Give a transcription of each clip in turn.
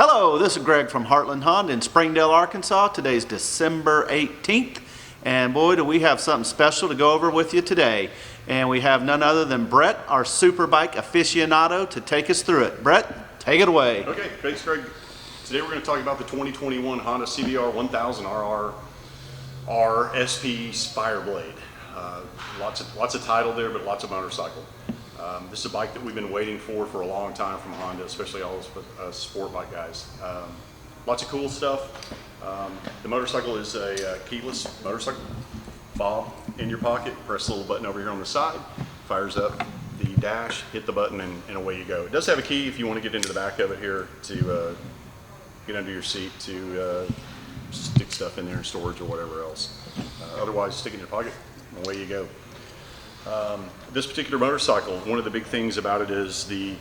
Hello, this is Greg from Heartland Honda in Springdale, Arkansas. Today's December 18th, and boy, do we have something special to go over with you today. And we have none other than Brett, our superbike aficionado, to take us through it. Brett, take it away. Okay, thanks, Greg. Today we're going to talk about the 2021 Honda CBR1000RR R SP Fireblade. Lots of title there, but lots of motorcycle. This is a bike that we've been waiting for a long time from Honda, especially all those sport bike guys. Lots of cool stuff. The motorcycle is a keyless motorcycle. Fob in your pocket, press the little button over here on the side, fires up the dash, hit the button, and away you go. It does have a key if you want to get into the back of it here to get under your seat to stick stuff in there in storage or whatever else. Otherwise, stick it in your pocket, and away you go. This particular motorcycle, one of the big things about it is the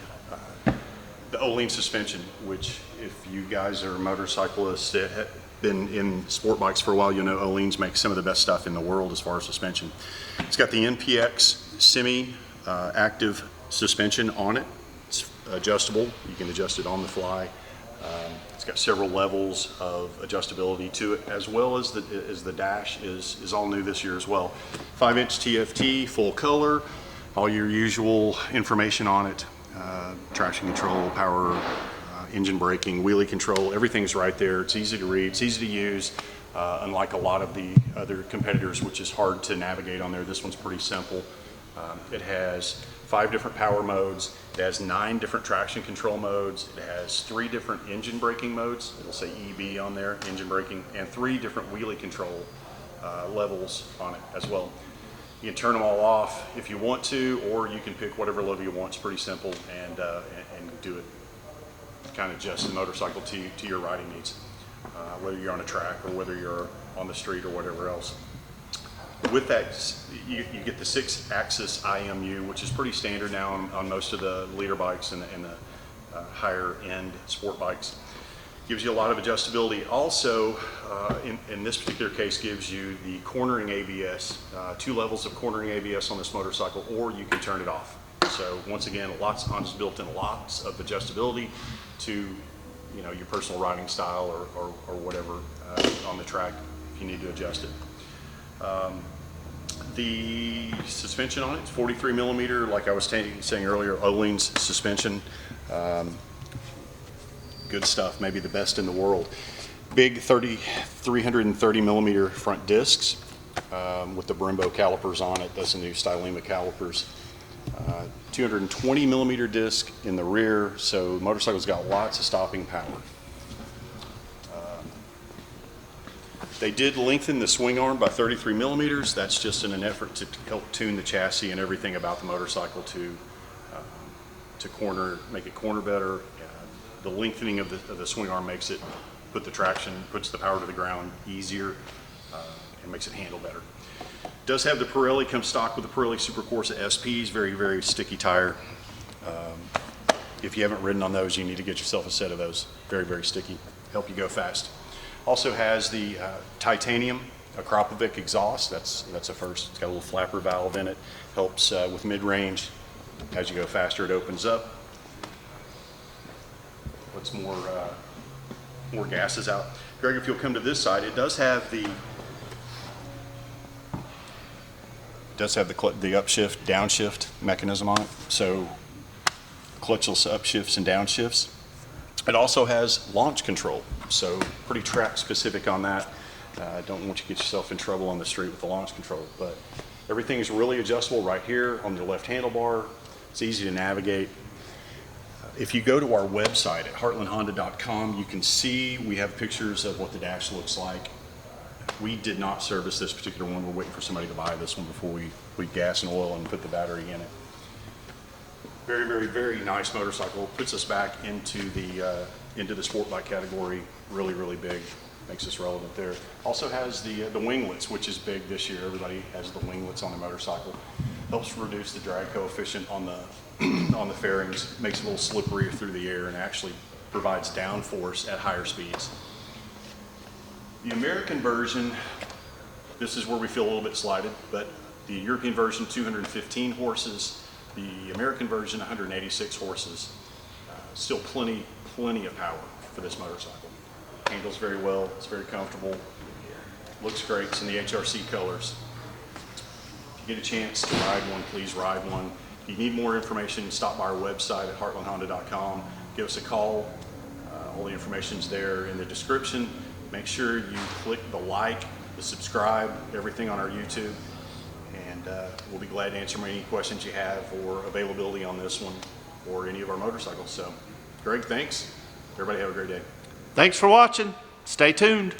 O-Lean suspension, which if you guys are motorcyclists that have been in sport bikes for a while, you'll know O-Leans make some of the best stuff in the world as far as suspension. It's got the NPX semi-active suspension on it. It's adjustable. You can adjust it on the fly. It's got several levels of adjustability to it, as well as the dash is all new this year as well. 5-inch TFT, full color, all your usual information on it. Traction control, power, engine braking, wheelie control, everything's right there. It's easy to read, it's easy to use. Unlike a lot of the other competitors, which is hard to navigate on there, this one's pretty simple. It has 5 different power modes. It has 9 different traction control modes. It has 3 different engine braking modes. It'll say EB on there, engine braking, and 3 different wheelie control levels on it as well. You can turn them all off if you want to, or you can pick whatever level you want. It's pretty simple, and do it, kind of adjust the motorcycle to your riding needs, whether you're on a track or whether you're on the street or whatever else. With that, you get the 6-axis IMU, which is pretty standard now on most of the leader bikes and the higher end sport bikes. Gives you a lot of adjustability. Also, in this particular case, gives you the cornering ABS, 2 levels of cornering ABS on this motorcycle, or you can turn it off. So once again, Honda's built in lots of adjustability to your personal riding style or whatever on the track if you need to adjust it. The suspension on it is 43 millimeter, like I was saying earlier, O-Lean's suspension. Good stuff, maybe the best in the world. Big 330 millimeter front discs with the Brembo calipers on it. That's the new Stylema calipers. 220 millimeter disc in the rear, so the motorcycle's got lots of stopping power. They did lengthen the swing arm by 33 millimeters. That's just in an effort to help tune the chassis and everything about the motorcycle to make it corner better. The lengthening of the swing arm makes it puts the power to the ground easier, and makes it handle better. Does have the Pirelli, comes stock with the Pirelli Super Corsa SPs, very, very sticky tire. If you haven't ridden on those, you need to get yourself a set of those. Very, very sticky, help you go fast. Also has the titanium Akrapovic exhaust. That's a first. It's got a little flapper valve in it. Helps with mid-range. As you go faster, it opens up. Puts more gases out. Greg, if you'll come to this side, it does have the upshift, downshift mechanism on it. So clutchless upshifts and downshifts. It also has launch control, so pretty track specific on that. Don't want you to get yourself in trouble on the street with the launch control, but everything is really adjustable right here on the left handlebar. It's easy to navigate. If you go to our website at heartlandhonda.com, you can see we have pictures of what the dash looks like. We did not service this particular one. We're waiting for somebody to buy this one before we gas and oil and put the battery in it. Very, very, very nice motorcycle. Puts us back into the sport bike category. Really, really big. Makes us relevant there. Also has the winglets, which is big this year. Everybody has the winglets on their motorcycle. Helps reduce the drag coefficient on the fairings. Makes it a little slipperier through the air and actually provides downforce at higher speeds. The American version, this is where we feel a little bit slighted, but the European version, 215 horses. The American version, 186 horses. Still plenty plenty of power for this motorcycle. Handles very well, it's very comfortable, looks great. It's in the HRC colors. If you get a chance to ride one, please ride one. If you need more information, stop by our website at heartlandhonda.com. Give us a call. All the information's there in the description. Make sure you click the like, the subscribe, everything on our YouTube, and we'll be glad to answer any questions you have or availability on this one or any of our motorcycles. So, Greg, thanks. Everybody have a great day. Thanks for watching. Stay tuned.